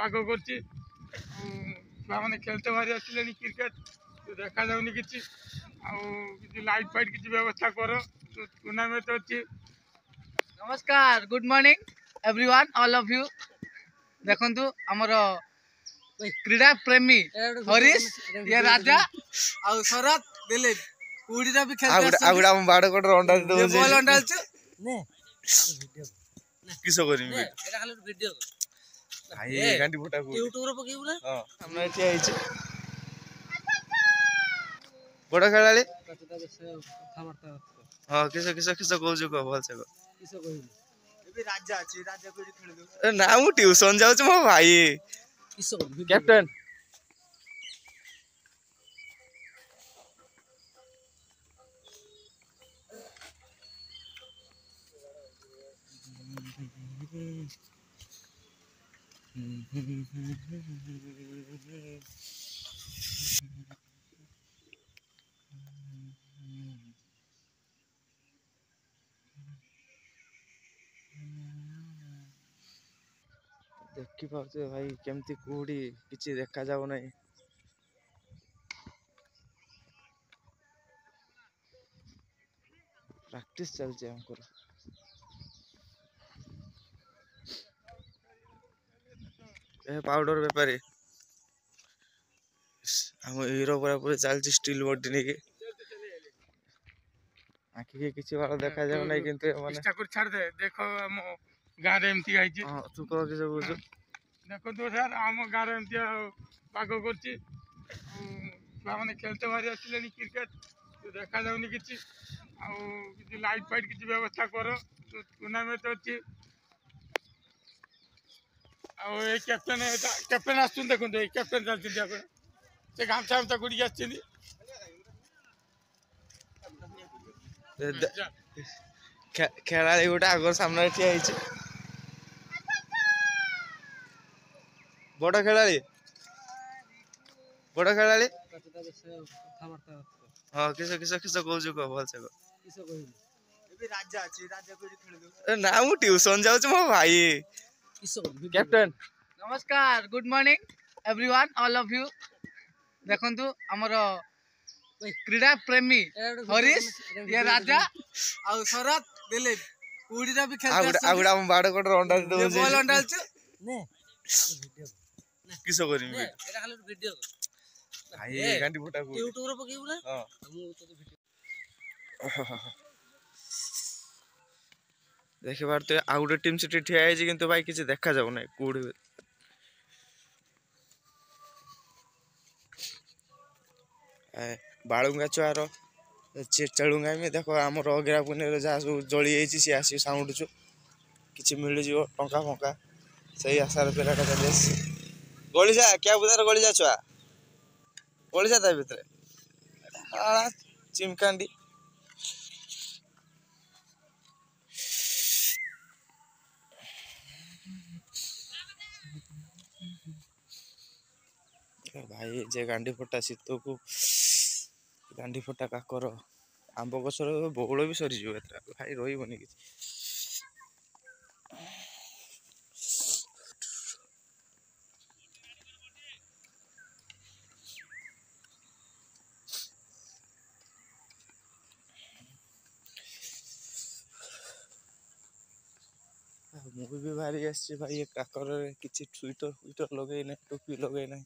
ପାଗ କରୁଛି। ଛୁଆମାନେ ଖେଳତେ ବାହାରି ଆସିଲେଣି କ୍ରିକେଟ, ଦେଖାଯାଉନି କିଛି। ଆଉ କିଛି ଲାଇଟ୍ ଫାଇଟ୍ କିଛି ବ୍ୟବସ୍ଥା କର, ଟୁର୍ଣ୍ଣାମେଣ୍ଟ ଅଛି। नमस्कार, good morning everyone, all of you. देखंतु हमर क्रीडा प्रेमी हरीश, ये राजा आ शरद दिलीप कुड़ीरा भी खेलते आगुड़ा आगुड़ा हम बाड़ कोड रोंडा दो ये बॉल अंडाल छु ने किसो करिम ने एटा खाली वीडियो भाई गांडी फोटा को यूट्यूब रे पकेबु ना। हां हमने एठी आइछ बड़ा खेलाली हां किसो किसो किसो कहू को बोल से किसो कहिबी एबे राजा अछि, राजा कोडी खेल दो ए ना मु ट्यूशन जाउ छ मो भाई किसो कहिबी कैप्टन देखि पाछे भाई केमती कुड़ी किछि देखा जाउ नै। प्रैक्टिस चलছে हमको ए पाउडर व्यापारी हम हीरो पूरा पूरा चलছে स्टील बॉडी ने के आखि के किछि वाला देखा जाउ नै किंतु माने चेष्टा कर छाड़ दे। देखो हम गाँ रे एमती आइछि। हां तू कह के सब बुझ देखो तो सर आम गाँ रे एमती पाग करछि। छुआମାନେ ଖେଳତେ ବାହାରି ଆସିଲେଣି କ୍ରିକେଟ, ଦେଖାଯାଉନି କିଛି। ଆଉ କିଛି ଲାଇଟ୍ ଫାଇଟ୍ କିଛି ବ୍ୟବସ୍ଥା କର, ଟୁର୍ଣ୍ଣାମେଣ୍ଟ ଅଛି। ଆଉ ଏଇ କ୍ୟାପ୍ଟେନ ଆସୁଛନ୍ତି, ଦେଖନ୍ତୁ ଏଇ କ୍ୟାପ୍ଟେନ ଚାଲିଛନ୍ତି ଆପଣ। ସେ ଗାମଛା ଗାମଛା ଗୁଡିକି ଆସିଛନ୍ତି। खेलाड़ी गोटे आग सामने ठिया होइछि बड़ खेलाड़ी हां किसो किसो किसो कहू को बोल से किसो कहिबी एबे राजा अछि, राजा कोडी खेल दो ए ना मु ट्यूशन जाउ छ मो भाई किसो कहिबी कैप्टन। नमस्कार, good morning everyone, all of you. देखंतु हमर क्रीडा प्रेमी हरीश, ये राजा आ शरद दिलीप कुड़ीरा भी खेलते आगुड़ा आगुड़ा हम बाड़ कोड रोंडा दो ये बॉल अंडाल छु ने किसो करिम एटा खाली वीडियो भाई गांडी फोटा को यूट्यूब रे पकेबु ना। हां मु तो वीडियो देखि बार तो आ गुटे टीम सिटी ठिया आइछि किंतु भाई किछि देखा जाउ नै कुड़ी बाळुंगा चुआर चेलुंगा में देखो हमर अगरा पुने जा जळी आइछि से आसी साउंड छु किछि मिलि जिवो टंका फंका सही आसार पेराटा चलेस गोली जा क्या बुदार गोली जा छुआ गोली जा ता भीतर आ चिमकांडी भाई जे गांडी फोटा शीत को गांडी फोटा काकर आंब गछर बहुल भी सरी जीव एतरा भाई रहिबनी कि मुझे भी भारी आसी भाई ये काकर किछि ट्विटर ट्विटर लगे ना टोपी लगे ना